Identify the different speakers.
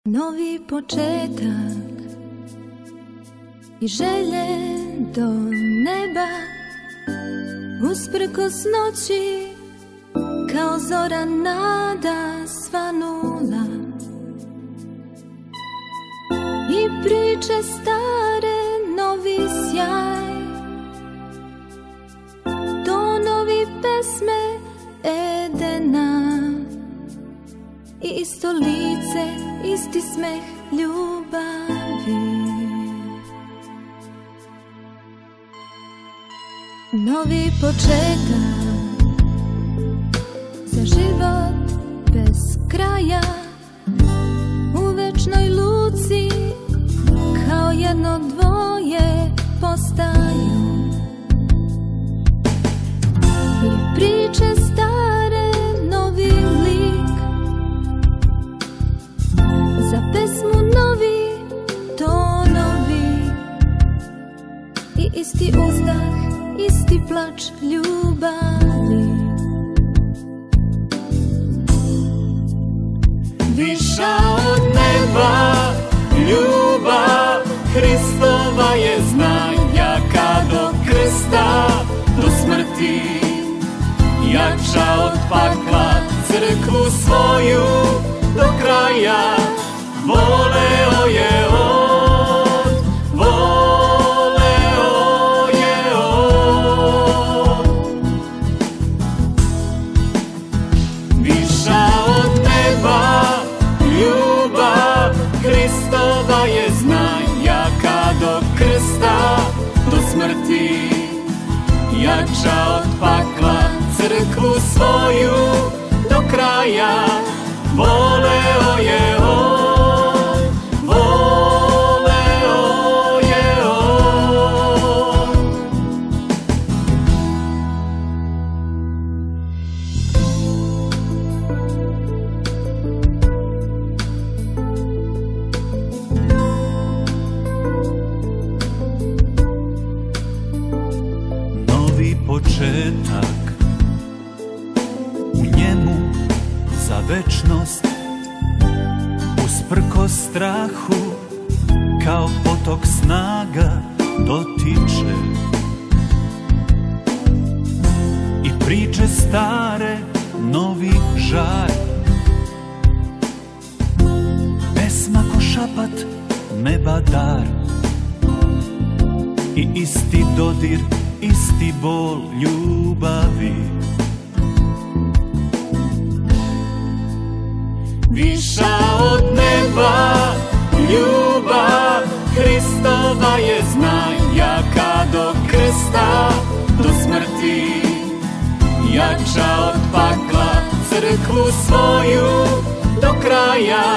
Speaker 1: Novi početak i želje do neba, usprkos noći kao zora nada svanula. I priče stare, novi sjaj, tonovi pesme Edena. I isto lice, isti smeh ljubavi. Novi početak za život bez kraja, u večnoj luci kao jedno dvoje postaju. I priče stare, novi lik, za pesmu novi tonovi. I isti uzdah, isti plač ljubavi.
Speaker 2: Viša od neba ljubav Hristova je, znaj, jaka do krsta, do smrti, jača od pakla, crkvu svoju do kraja voleo je on, voleo je on. Viša od neba ljubav Hristova je, znaj, jaka do krsta, do smrti, jača od pakla, crkvu svoju do kraja voleo je on, voleo je on. Novi početak, u njemu za večnost, usprkos strahu, kao potok snaga dotiče. I priče stare, novi žar, pesma ko šapat, neba dar. I isti dodir, isti bol ljubavi. Viša od neba ljubav Hristova je, znaj, jaka do krsta, do smrti, jača od pakla, crkvu svoju do kraja